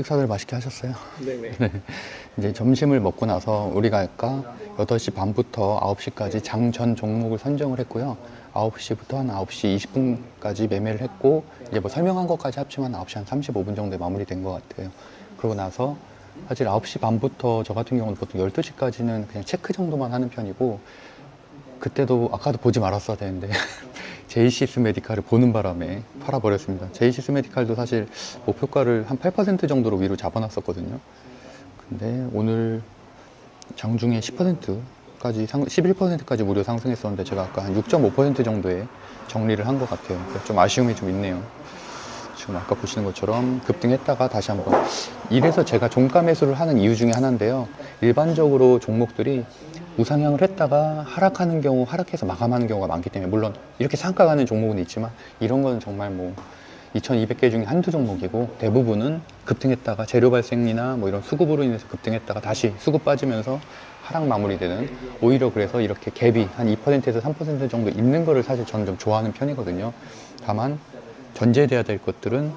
식사들 맛있게 하셨어요? 네네. 네. 이제 점심을 먹고 나서 우리가 아까 8시 반부터 9시까지 장 전 종목을 선정을 했고요. 9시부터 한 9시 20분까지 매매를 했고, 이제 뭐 설명한 것까지 합치면 9시 한 35분 정도에 마무리된 것 같아요. 그러고 나서 사실 9시 반부터 저 같은 경우는 보통 12시까지는 그냥 체크 정도만 하는 편이고, 그때도 아까도 보지 말았어야 되는데 제이시스 메디칼을 보는 바람에 팔아버렸습니다. 제이시스 메디칼도 사실 목표가를 한 8% 정도로 위로 잡아놨었거든요. 근데 오늘 장중에 10%까지 11%까지 무려 상승했었는데 제가 아까 한 6.5% 정도에 정리를 한 것 같아요. 좀 아쉬움이 좀 있네요. 지금 아까 보시는 것처럼 급등했다가 다시 한번, 이래서 제가 종가 매수를 하는 이유 중에 하나인데요. 일반적으로 종목들이 우상향을 했다가 하락하는 경우, 하락해서 마감하는 경우가 많기 때문에, 물론 이렇게 상가 가는 종목은 있지만 이런 건 정말 뭐 2200개 중에 한두 종목이고, 대부분은 급등했다가 재료 발생이나 뭐 이런 수급으로 인해서 급등했다가 다시 수급 빠지면서 하락 마무리되는, 오히려 그래서 이렇게 갭이 한 2%에서 3% 정도 있는 거를 사실 저는 좀 좋아하는 편이거든요. 다만 전제돼야 될 것들은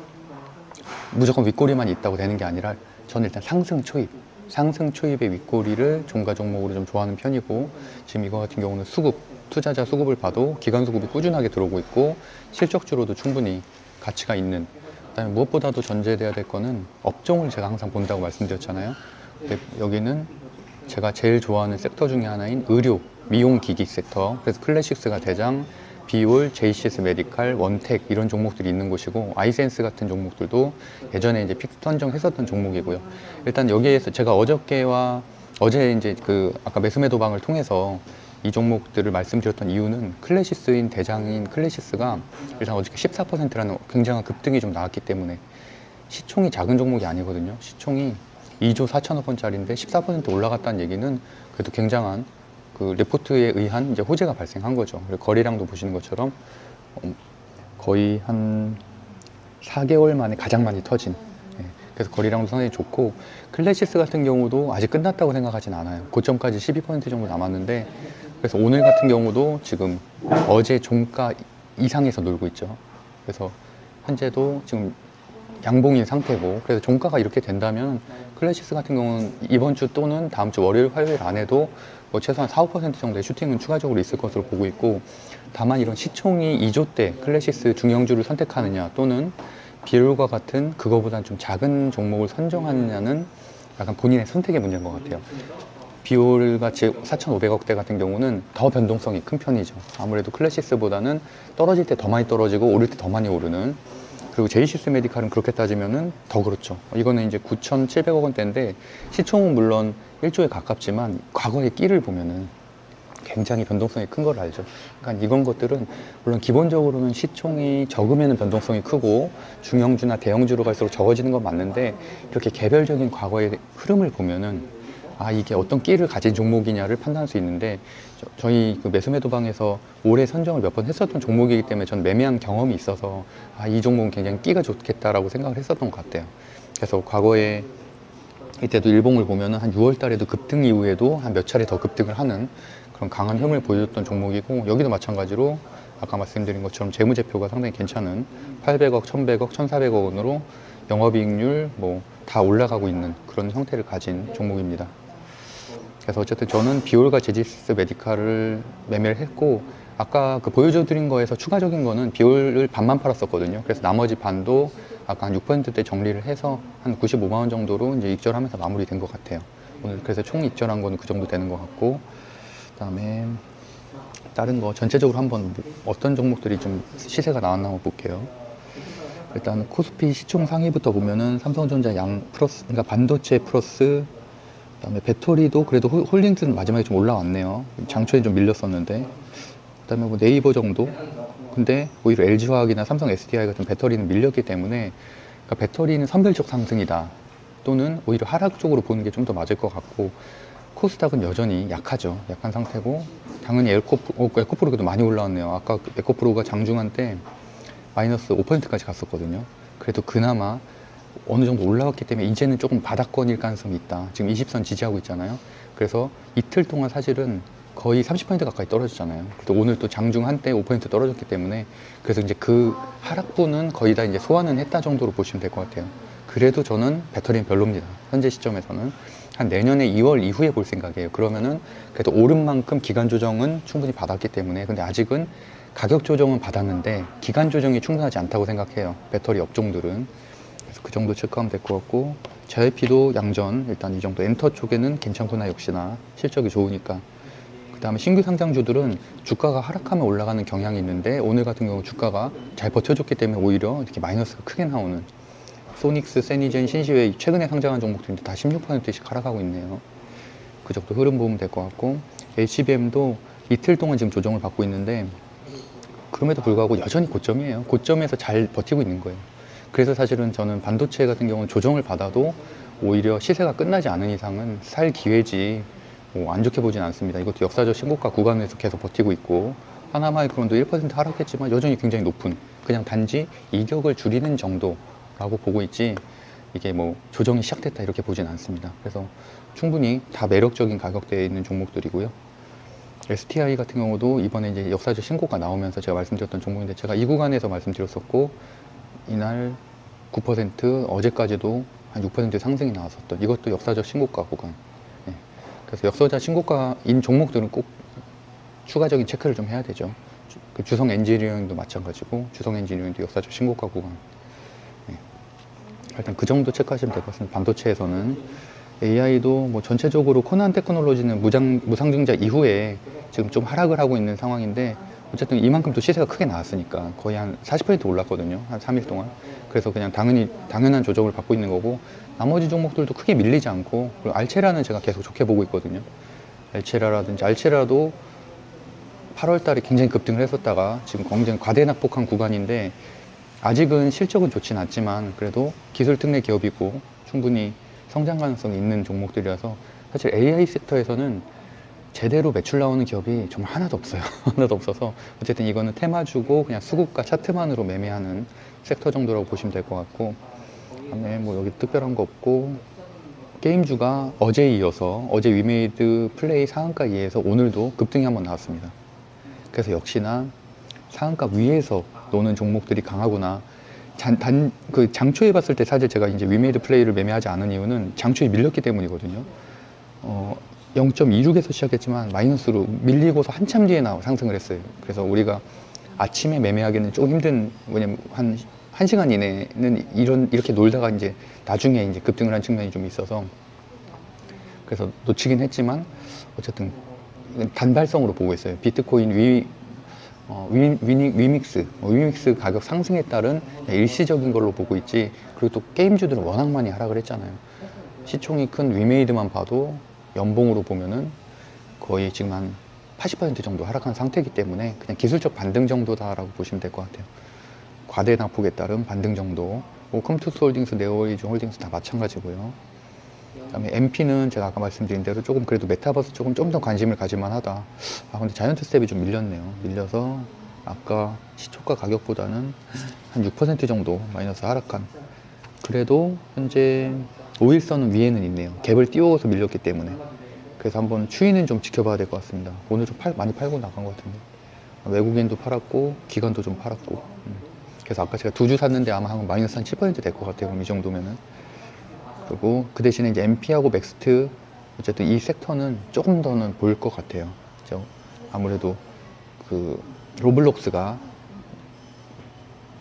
무조건 윗꼬리만 있다고 되는 게 아니라, 저는 일단 상승 초입의 윗꼬리를 종가 종목으로 좀 좋아하는 편이고, 지금 이거 같은 경우는 수급, 투자자 수급을 봐도 기관 수급이 꾸준하게 들어오고 있고, 실적주로도 충분히 가치가 있는, 그다음에 무엇보다도 전제돼야 될 거는 업종을 제가 항상 본다고 말씀드렸잖아요. 근데 여기는 제가 제일 좋아하는 섹터 중에 하나인 의료, 미용기기 섹터, 그래서 클래식스가 대장, 비올, 제이시스 메디칼, 원텍 이런 종목들이 있는 곳이고, 아이센스 같은 종목들도 예전에 이제 픽 선정했었던 종목이고요. 일단 여기에서 제가 어저께와 어제 이제 아까 매수매 도방을 통해서 이 종목들을 말씀드렸던 이유는, 클래시스인 대장인 클래시스가 일단 어저께 14%라는 굉장한 급등이 좀 나왔기 때문에, 시총이 작은 종목이 아니거든요. 시총이 2조 4천억 원짜리인데 14% 올라갔다는 얘기는 그래도 굉장한 레포트에 의한 이제 호재가 발생한 거죠. 그리고 거래량도 보시는 것처럼 거의 한 4개월 만에 가장 많이 터진, 그래서 거래량도 상당히 좋고, 클래시스 같은 경우도 아직 끝났다고 생각하진 않아요. 고점까지 12% 정도 남았는데, 그래서 오늘 같은 경우도 지금 어제 종가 이상에서 놀고 있죠. 그래서 현재도 지금 양봉인 상태고, 그래서 종가가 이렇게 된다면 클래시스 같은 경우는 이번 주 또는 다음 주 월요일, 화요일 안에도 뭐 최소한 4, 5% 정도의 슈팅은 추가적으로 있을 것으로 보고 있고, 다만 이런 시총이 2조대 클래시스 중형주를 선택하느냐, 또는 비올과 같은 그거보다는 좀 작은 종목을 선정하느냐는 약간 본인의 선택의 문제인 것 같아요. 비올 같이 4,500억대 같은 경우는 더 변동성이 큰 편이죠. 아무래도 클래시스보다는 떨어질 때 더 많이 떨어지고 오를 때 더 많이 오르는, 그리고 제이시스 메디칼은 그렇게 따지면은 더 그렇죠. 이거는 이제 9,700억 원대인데 시총은 물론 1조에 가깝지만 과거의 끼를 보면은 굉장히 변동성이 큰 걸 알죠. 그러니까 이런 것들은 물론 기본적으로는 시총이 적으면 변동성이 크고 중형주나 대형주로 갈수록 적어지는 건 맞는데, 이렇게 개별적인 과거의 흐름을 보면은 이게 어떤 끼를 가진 종목이냐를 판단할 수 있는데, 저희 매수매 도방에서 올해 선정을 몇 번 했었던 종목이기 때문에 전 매매한 경험이 있어서 이 종목은 굉장히 끼가 좋겠다라고 생각을 했었던 것 같아요. 그래서 과거에 이때도 일봉을 보면은 한 6월 달에도 급등 이후에도 한 몇 차례 더 급등을 하는 그런 강한 흐름을 보여줬던 종목이고, 여기도 마찬가지로 아까 말씀드린 것처럼 재무제표가 상당히 괜찮은 800억, 1100억, 1400억 원으로 영업이익률 뭐 다 올라가고 있는 그런 형태를 가진 종목입니다. 그래서 어쨌든 저는 비올과 제이시스 메디칼을 매매를 했고, 아까 보여줘드린 거에서 추가적인 거는 비올을 반만 팔았었거든요. 그래서 나머지 반도 아까 한 6%대 정리를 해서 한 95만 원 정도로 이제 익절하면서 마무리된 것 같아요. 오늘 그래서 총 익절한 거는 그 정도 되는 것 같고, 그다음에 다른 거 전체적으로 한번 어떤 종목들이 좀 시세가 나왔나 한번 볼게요. 일단 코스피 시총 상위부터 보면은 삼성전자 양 플러스, 그러니까 반도체 플러스, 그다음에 배터리도 그래도 홀딩스는 마지막에 좀 올라왔네요. 장초에 좀 밀렸었는데, 그다음에 뭐 네이버 정도. 근데 오히려 LG화학이나 삼성 SDI 같은 배터리는 밀렸기 때문에, 그러니까 배터리는 선별적 상승이다, 또는 오히려 하락 쪽으로 보는 게 좀 더 맞을 것 같고, 코스닥은 여전히 약하죠. 약한 상태고, 당연히 에코프로가 많이 올라왔네요. 아까 에코프로가 장중한 때 마이너스 5%까지 갔었거든요. 그래도 그나마 어느 정도 올라왔기 때문에 이제는 조금 바닥권일 가능성이 있다. 지금 20선 지지하고 있잖아요. 그래서 이틀 동안 사실은 거의 30% 가까이 떨어졌잖아요. 그래도 오늘 또 장중 한때 5% 떨어졌기 때문에, 그래서 이제 그 하락분은 거의 다 이제 소화는 했다 정도로 보시면 될 것 같아요. 그래도 저는 배터리는 별로입니다. 현재 시점에서는 한 내년에 2월 이후에 볼 생각이에요. 그러면은 그래도 오른 만큼 기간 조정은 충분히 받았기 때문에, 근데 아직은 가격 조정은 받았는데 기간 조정이 충분하지 않다고 생각해요. 배터리 업종들은. 그래서 그 정도 체크하면 될 것 같고, JYP도 양전 일단 이 정도, 엔터 쪽에는 괜찮구나. 역시나 실적이 좋으니까. 그 다음에 신규 상장주들은 주가가 하락하면 올라가는 경향이 있는데, 오늘 같은 경우 주가가 잘 버텨줬기 때문에 오히려 이렇게 마이너스가 크게 나오는, 소닉스, 세니젠, 신시웨이 최근에 상장한 종목들인데 다 16%씩 하락하고 있네요. 그 정도 흐름 보면 될 것 같고, HBM도 이틀 동안 지금 조정을 받고 있는데 그럼에도 불구하고 여전히 고점이에요. 고점에서 잘 버티고 있는 거예요. 그래서 사실은 저는 반도체 같은 경우는 조정을 받아도 오히려 시세가 끝나지 않은 이상은 살 기회지 안 좋게 보진 않습니다. 이것도 역사적 신고가 구간에서 계속 버티고 있고, 하나마이크론도 1% 하락했지만 여전히 굉장히 높은, 그냥 단지 이격을 줄이는 정도라고 보고 있지, 이게 뭐 조정이 시작됐다 이렇게 보진 않습니다. 그래서 충분히 다 매력적인 가격대에 있는 종목들이고요. STI 같은 경우도 이번에 이제 역사적 신고가 나오면서 제가 말씀드렸던 종목인데, 제가 이 구간에서 말씀드렸었고, 이날 9%, 어제까지도 한 6% 상승이 나왔었던, 이것도 역사적 신고가 구간. 네. 그래서 역사적 신고가인 종목들은 꼭 추가적인 체크를 좀 해야 되죠. 그 주성 엔지니어링도 마찬가지고, 주성 엔지니어링도 역사적 신고가 구간. 네. 일단 그 정도 체크하시면 될 것 같습니다. 반도체에서는 AI도 뭐 전체적으로 코난 테크놀로지는 무상증자 이후에 지금 좀 하락을 하고 있는 상황인데, 어쨌든 이만큼 또 시세가 크게 나왔으니까 거의 한 40% 올랐거든요. 한 3일 동안. 그래서 그냥 당연한 조정을 받고 있는 거고, 나머지 종목들도 크게 밀리지 않고, 그리고 알체라는 제가 계속 좋게 보고 있거든요. 알체라도 8월 달에 굉장히 급등을 했었다가 지금 굉장히 과대낙폭한 구간인데, 아직은 실적은 좋진 않지만 그래도 기술 특례 기업이고 충분히 성장 가능성이 있는 종목들이라서, 사실 AI 섹터에서는 제대로 매출 나오는 기업이 정말 하나도 없어요. 하나도 없어서 어쨌든 이거는 테마주고 그냥 수급과 차트만으로 매매하는 섹터 정도라고 보시면 될 것 같고, 그다음에 뭐 여기 특별한 거 없고, 게임주가 어제에 이어서, 어제 위메이드 플레이 상한가 이에서 오늘도 급등이 한번 나왔습니다. 그래서 역시나 상한가 위에서 노는 종목들이 강하구나. 그 장초에 봤을 때 사실 제가 이제 위메이드 플레이를 매매하지 않은 이유는 장초에 밀렸기 때문이거든요. 0.26에서 시작했지만 마이너스로 밀리고서 한참 뒤에 상승을 했어요. 그래서 우리가 아침에 매매하기는 조금 힘든, 왜냐면 한 1시간 이내는 이렇게 놀다가 이제 나중에 이제 급등을 한 측면이 좀 있어서, 그래서 놓치긴 했지만 어쨌든 단발성으로 보고 있어요. 비트코인 위믹스 가격 상승에 따른 일시적인 걸로 보고 있지, 그리고 또 게임주들은 워낙 많이 하락을 했잖아요. 시총이 큰 위메이드만 봐도 연봉으로 보면은 거의 지금 한 80% 정도 하락한 상태이기 때문에 그냥 기술적 반등 정도다라고 보시면 될 것 같아요. 과대 낙폭에 따른 반등 정도. 컴투스 홀딩스, 네오에이즈 홀딩스 다 마찬가지고요. 그다음에 MP는 제가 아까 말씀드린 대로 조금 그래도 메타버스 조금 좀 더 관심을 가질만 하다. 근데 자이언트 스텝이 좀 밀렸네요. 밀려서 아까 시초가 가격보다는 한 6% 정도 마이너스 하락한. 그래도 현재 5일선은 위에는 있네요. 갭을 띄워서 밀렸기 때문에. 그래서 한번 추이는 좀 지켜봐야 될 것 같습니다. 오늘 좀 많이 팔고 나간 것 같은데, 외국인도 팔았고 기관도 좀 팔았고. 그래서 아까 제가 2주 샀는데 아마 한 마이너스 한 7% 될 것 같아요. 그럼 이 정도면은. 그리고 그 대신에 이제 MP하고 맥스트, 어쨌든 이 섹터는 조금 더는 보일 것 같아요. 그죠? 아무래도 그 로블록스가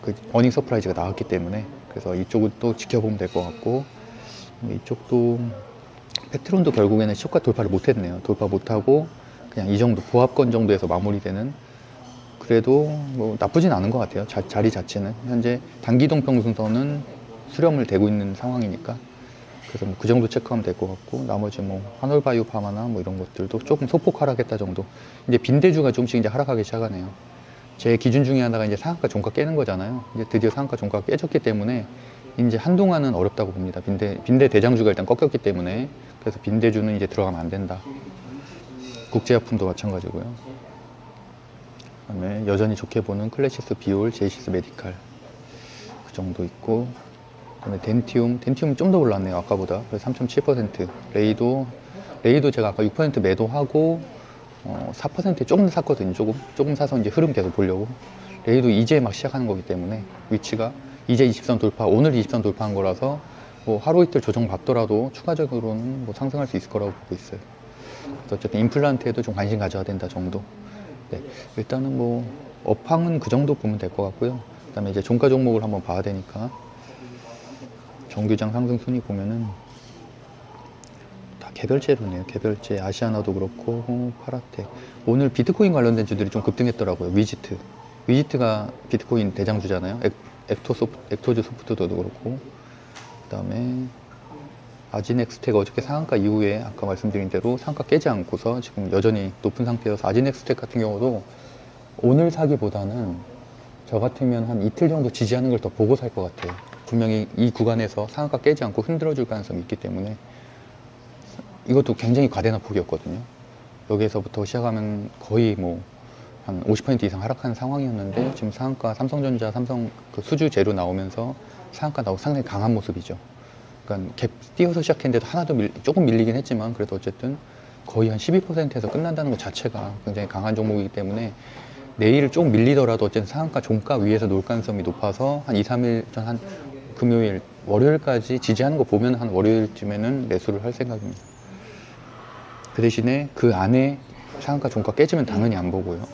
그 어닝 서프라이즈가 나왔기 때문에, 그래서 이쪽은 또 지켜보면 될 것 같고, 이쪽도 페트론도 결국에는 시초가 돌파를 못했네요. 돌파 못하고 그냥 이 정도 보합권 정도에서 마무리되는, 그래도 뭐 나쁘진 않은 것 같아요. 자리 자체는 현재 단기동 평균선은 수렴을 되고 있는 상황이니까, 그래서 뭐 그 정도 체크하면 될 것 같고, 나머지 뭐 한올바이오 파마나 뭐 이런 것들도 조금 소폭 하락했다 정도. 이제 빈대주가 조금씩 이제 하락하기 시작하네요. 제 기준 중에 하나가 이제 상한가 종가 깨는 거잖아요. 이제 드디어 상한가 종가가 깨졌기 때문에 이제 한동안은 어렵다고 봅니다. 빈대 대장주가 일단 꺾였기 때문에. 그래서 빈대주는 이제 들어가면 안 된다. 국제약품도 마찬가지고요. 그다음에 여전히 좋게 보는 클래시스 비올, 제이시스 메디칼 그 정도 있고, 그다음에 덴티움은 좀 더 올랐네요. 아까보다. 그래서 3.7%. 레이도 제가 아까 6% 매도하고 4% 조금 샀거든요. 조금 사서 이제 흐름 계속 보려고. 레이도 이제 막 시작하는 거기 때문에 위치가 이제 20선 돌파, 오늘 20선 돌파한 거라서 뭐 하루 이틀 조정 받더라도 추가적으로는 뭐 상승할 수 있을 거라고 보고 있어요. 그래서 어쨌든 임플란트에도 좀 관심 가져야 된다 정도. 네, 일단은 뭐 업황은 그 정도 보면 될 것 같고요. 그다음에 이제 종가 종목을 한번 봐야 되니까 정규장 상승 순위 보면은 다 개별제로네요. 개별제 아시아나도 그렇고 파라텍. 오늘 비트코인 관련된 주들이 좀 급등했더라고요. 위지트가 비트코인 대장주잖아요. 엑토즈 소프트도 그렇고. 그다음에 아지넥스텍 어저께 상한가 이후에 아까 말씀드린 대로 상한가 깨지 않고서 지금 여전히 높은 상태여서 아지넥스텍 같은 경우도 오늘 사기보다는 저 같으면 한 이틀 정도 지지하는 걸 더 보고 살 것 같아요. 분명히 이 구간에서 상한가 깨지 않고 흔들어줄 가능성이 있기 때문에 이것도 굉장히 과대납폭이었거든요. 여기에서부터 시작하면 거의 뭐 한 50% 이상 하락하는 상황이었는데 지금 상한가 삼성전자, 삼성 그 수주 재료 나오면서 상한가 나오고 상당히 강한 모습이죠. 그러니까 갭 띄어서 시작했는데도 하나도 조금 밀리긴 했지만 그래도 어쨌든 거의 한 12%에서 끝난다는 것 자체가 굉장히 강한 종목이기 때문에 내일 좀 밀리더라도 어쨌든 상한가 종가 위에서 놀 가능성이 높아서 한 2, 3일 전 한 금요일, 월요일까지 지지하는 거 보면 한 월요일쯤에는 매수를 할 생각입니다. 그 대신에 그 안에 상한가 종가 깨지면 당연히 안 보고요.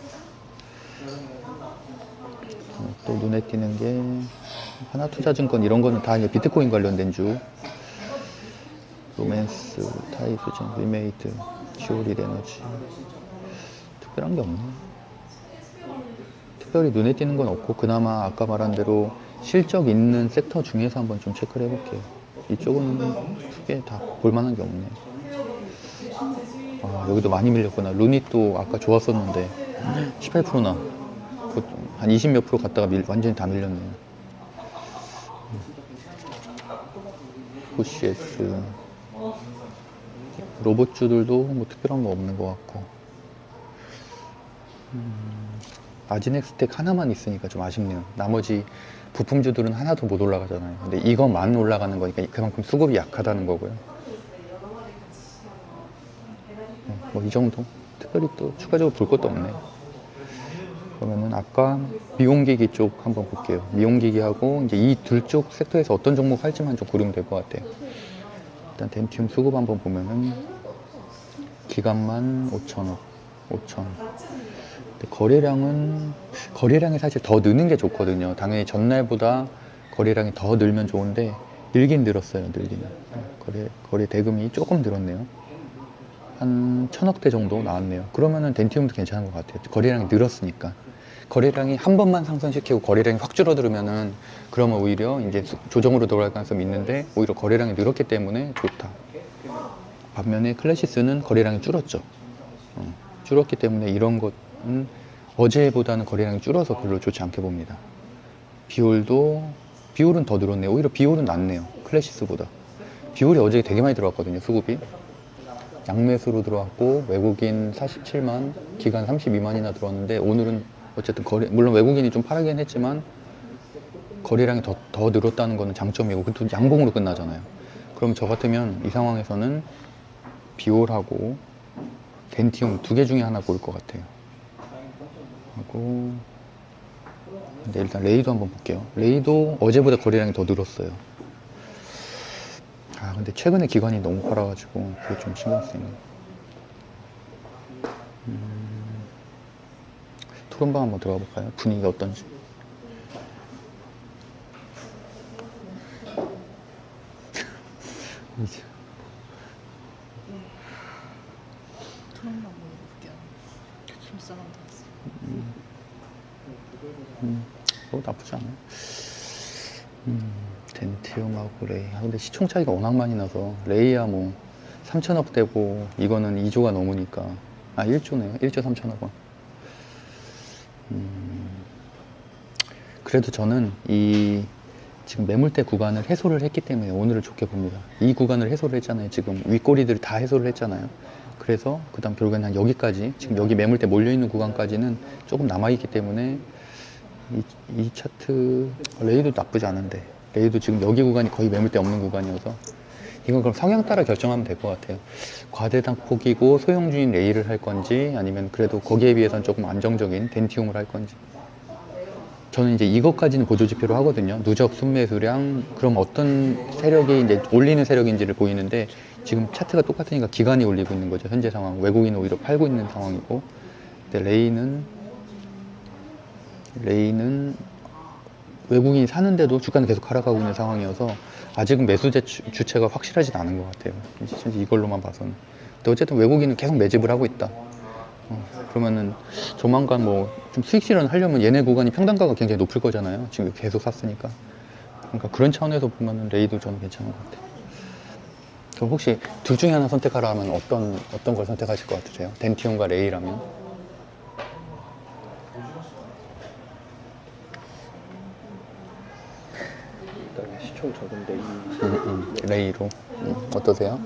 또 눈에 띄는 게 하나투자증권 이런 거는 다 이제 비트코인 관련된 주. 로맨스, 타이수진, 리메이드, 지오릿 에너지. 특별한 게 없네. 특별히 눈에 띄는 건 없고 그나마 아까 말한 대로 실적 있는 섹터 중에서 한번 좀 체크를 해볼게요. 이쪽은 크게 다 볼만한 게 없네. 아, 여기도 많이 밀렸구나. 루닛도 아까 좋았었는데 18%나 한 20 몇 프로 갔다가 완전히 다 밀렸네요. 푸시에스 로봇주들도 뭐 특별한 거 없는 것 같고 아지넥스텍 하나만 있으니까 좀 아쉽네요. 나머지 부품주들은 하나도 못 올라가잖아요. 근데 이것만 올라가는 거니까 그만큼 수급이 약하다는 거고요. 뭐 이 정도. 특별히 또 추가적으로 볼 것도 없네요. 그러면은 아까 미용기기 쪽 한번 볼게요. 미용기기하고 이제 이 둘 쪽 섹터에서 어떤 종목 할지만 좀 고르면 될 것 같아요. 일단 덴티움 수급 한번 보면은 기간만 5천억, 5천. 거래량이 사실 더 느는 게 좋거든요. 당연히 전날보다 거래량이 더 늘면 좋은데 늘긴 늘었어요. 늘기는 거래 대금이 조금 늘었네요. 한 1,000억대 정도 나왔네요. 그러면은 덴티움도 괜찮은 것 같아요. 거래량이 늘었으니까. 거래량이 한 번만 상승시키고 거래량이 확 줄어들으면은 그러면 오히려 이제 조정으로 돌아갈 가능성이 있는데 오히려 거래량이 늘었기 때문에 좋다. 반면에 클래시스는 거래량이 줄었죠. 줄었기 때문에 이런 것은 어제보다는 거래량이 줄어서 별로 좋지 않게 봅니다. 비올은 더 늘었네요. 오히려 비올은 낫네요. 클래시스보다. 비올이 어제 되게 많이 들어왔거든요. 수급이. 양매수로 들어왔고 외국인 47만, 기간 32만이나 들어왔는데 오늘은 어쨌든 물론 외국인이 좀 팔긴 했지만 거래량이 더 늘었다는 거는 장점이고 그것도 양봉으로 끝나잖아요. 그럼 저 같으면 이 상황에서는 비올하고 덴티움 두 개 중에 하나 고를 것 같아요. 하고 근데 일단 레이도 한번 볼게요. 레이도 어제보다 거래량이 더 늘었어요. 아 근데 최근에 기관이 너무 팔아가지고 그게 좀 신경 쓰이네. 토론방 한번 들어가 볼까요? 분위기가 어떤지. 토론방 먹어볼게요. 김사람 다 뭐 나쁘지 않아요. 덴티움하고 레이. 아, 근데 시총 차이가 워낙 많이 나서 레이야 뭐 3천억 되고 이거는 2조가 넘으니까 1조네요. 1조 3천억 원. 그래도 저는 이 지금 매물대 구간을 해소를 했기 때문에 오늘을 좋게 봅니다. 이 구간을 해소를 했잖아요. 지금 윗꼬리들 다 해소를 했잖아요. 그래서 그 다음 결국엔 한 여기까지 지금 여기 매물대 몰려있는 구간까지는 조금 남아있기 때문에 이 차트 레이도 나쁘지 않은데 레이도 지금 여기 구간이 거의 매물대 없는 구간이어서 이건 그럼 성향 따라 결정하면 될 것 같아요. 과대당폭이고 소형주인 레이를 할 건지 아니면 그래도 거기에 비해서는 조금 안정적인 덴티움을 할 건지. 저는 이제 이것까지는 보조지표로 하거든요. 누적 순매수량, 그럼 어떤 세력이 이제 올리는 세력인지를 보이는데, 지금 차트가 똑같으니까 기관이 올리고 있는 거죠. 현재 상황. 외국인은 오히려 팔고 있는 상황이고, 근데 레이는 외국인이 사는데도 주가는 계속 하락하고 있는 상황이어서 아직은 매수제 주체가 확실하진 않은 것 같아요. 이걸로만 봐서는. 근데 어쨌든 외국인은 계속 매집을 하고 있다. 그러면은 조만간 뭐 좀 수익 실현하려면 얘네 구간이 평단가가 굉장히 높을 거잖아요. 지금 계속 샀으니까. 그러니까 그런 차원에서 보면은 레이도 저는 괜찮은 것 같아요. 그럼 혹시 둘 중에 하나 선택하라 하면 어떤 걸 선택하실 것 같으세요? 덴티움과 레이라면? 일단 시총 적은 레이. 레이로. 어떠세요?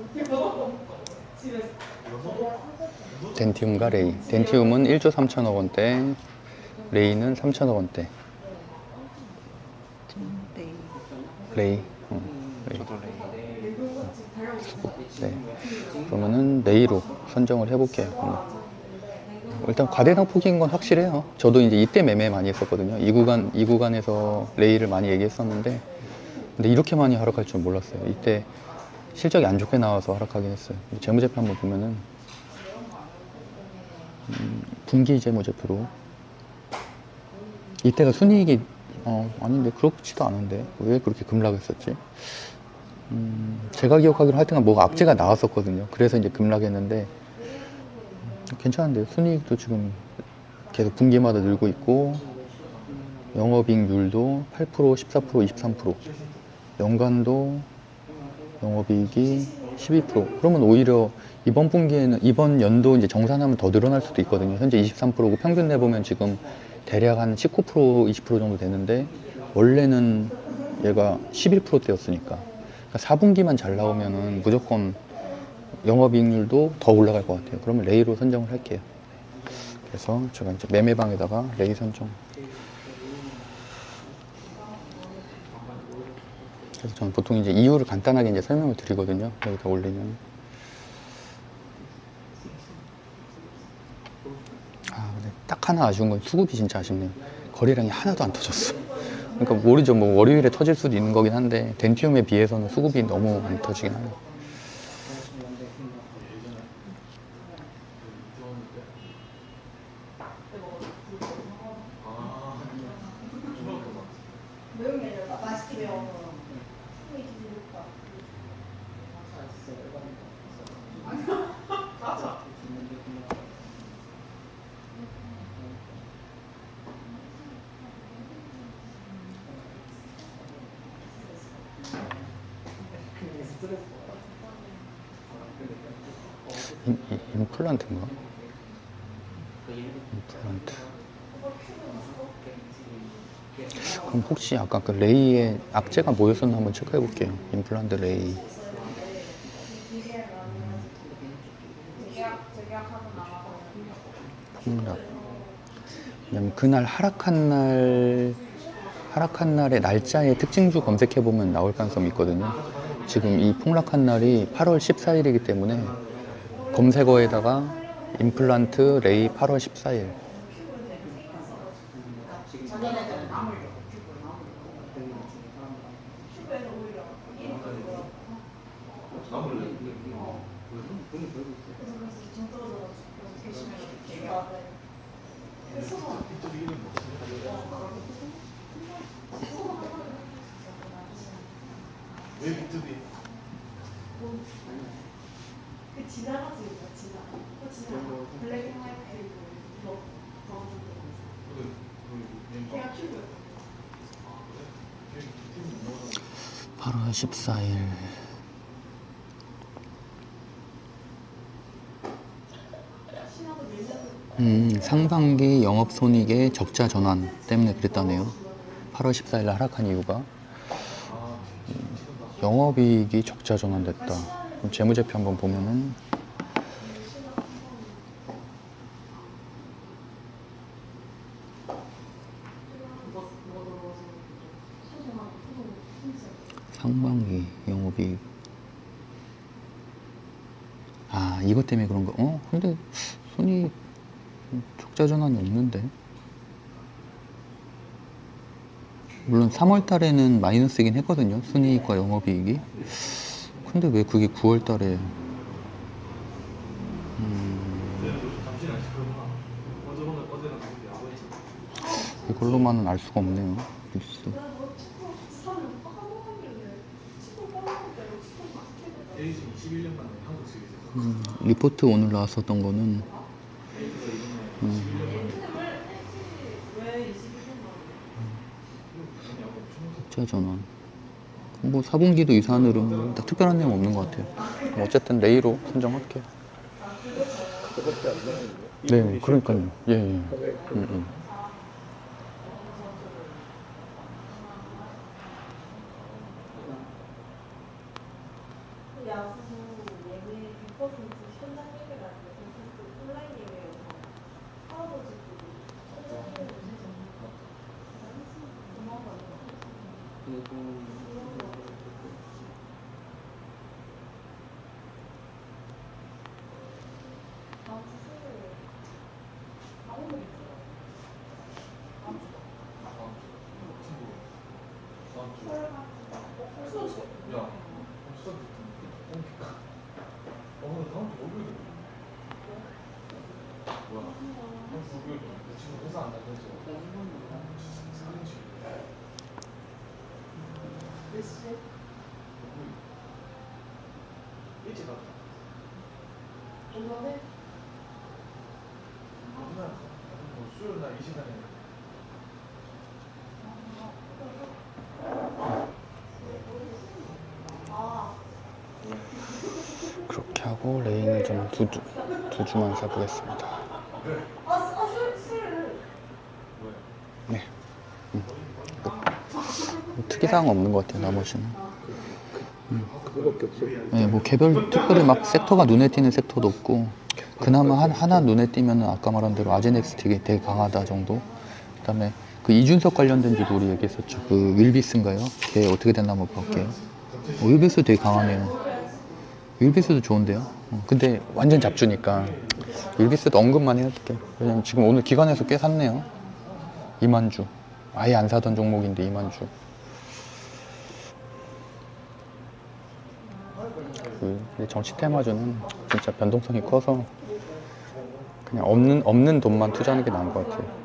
덴티움과 레이. 덴티움은 1조 3천억 원대, 레이는 3천억 원대. 네. 레이. 레이. 저도 레이. 네. 그러면은 레이로 선정을 해볼게요. 일단 과대당 포기인 건 확실해요. 저도 이제 이때 매매 많이 했었거든요. 이 구간에서 레이를 많이 얘기했었는데, 근데 이렇게 많이 하락할 줄 몰랐어요. 이때 실적이 안 좋게 나와서 하락하긴 했어요. 재무제표 한번 보면은 분기 재무제표로 이때가 순이익이 아닌데 그렇지도 않은데 왜 그렇게 급락했었지? 제가 기억하기로 하여튼 뭐가 악재가 나왔었거든요. 그래서 이제 급락했는데 괜찮은데요. 순이익도 지금 계속 분기마다 늘고 있고, 영업이익률도 8%, 14%, 23%, 연간도 영업이익이 12%. 그러면 오히려 이번 연도 이제 정산하면 더 늘어날 수도 있거든요. 현재 23%고 평균 내보면 지금 대략 한 19%, 20% 정도 되는데, 원래는 얘가 11%대였으니까. 그러니까 4분기만 잘 나오면은 무조건 영업이익률도 더 올라갈 것 같아요. 그러면 레이로 선정을 할게요. 그래서 제가 이제 매매방에다가 레이 선정. 그래서 저는 보통 이제 이유를 간단하게 이제 설명을 드리거든요. 여기다 올리면. 근데 딱 하나 아쉬운 건 수급이 진짜 아쉽네요. 거래량이 하나도 안 터졌어. 그러니까 모르죠. 뭐 월요일에 터질 수도 있는 거긴 한데, 덴티움에 비해서는 수급이 너무 안 터지긴 하네요. 임플란트인가? 임플란트. 그럼 혹시 아까 그 레이의 악재가 뭐였었나 한번 체크해 볼게요. 임플란트 레이. 폭락. 왜냐면 그날 하락한 날의 날짜의 특징주 검색해 보면 나올 가능성이 있거든요. 지금 이 폭락한 날이 8월 14일이기 때문에 검색어에다가 임플란트 레이 8월 14일. 아, 8월 14일. 상반기 영업손익의 적자 전환 때문에 그랬다네요. 8월 14일 날 하락한 이유가 영업이익이 적자 전환됐다. 그럼 재무제표 한번 보면은 상반기 영업이익. 이것 때문에 그런 거. 근데 손이 적자 전환이 없는데. 물론 3월 달에는 마이너스긴 했거든요. 순이익과 영업이익이. 근데 왜 그게 9월 달에 이걸로만은 알 수가 없네요. 뉴스. 리포트 오늘 나왔었던 거는 흑자 전환. 뭐 4분기도 이상한 흐름 딱 특별한 내용 없는 것 같아요. 뭐 어쨌든 레이로 선정할게요. 그것밖에 안 나오는데. 네, 그러니까요. 예, 예. 그렇게 하고 레인을 좀 두 주만 사보겠습니다. 네. 뭐 특이사항 없는 것 같아요. 나머지는. 그거밖에 없어. 네, 뭐 개별 특별히 막 섹터가 눈에 띄는 섹터도 없고 그나마 하나 눈에 띄면은 아까 말한 대로 아제넥스 되게 강하다 정도. 그다음에 그 이준석 관련된지도 우리 얘기했었죠. 그 윌비스인가요? 걔 어떻게 됐나 한번 볼게요. 윌비스 되게 강하네요. 윌비스도 좋은데요. 근데 완전 잡주니까 윌비스도 언급만 해줄게. 왜냐면 지금 오늘 기관에서 꽤 샀네요. 2만 주. 아예 안 사던 종목인데 2만 주. 근데 정치 테마주는 진짜 변동성이 커서 그냥 없는 돈만 투자하는 게 나은 것 같아요.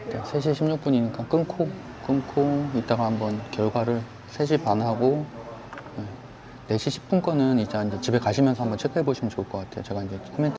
일단 3시 16분이니까 끊고 이따가 한번 결과를 3시 반 하고 4시 10분 거는 이제 집에 가시면서 한번 체크해 보시면 좋을 것 같아요. 제가 이제 코멘트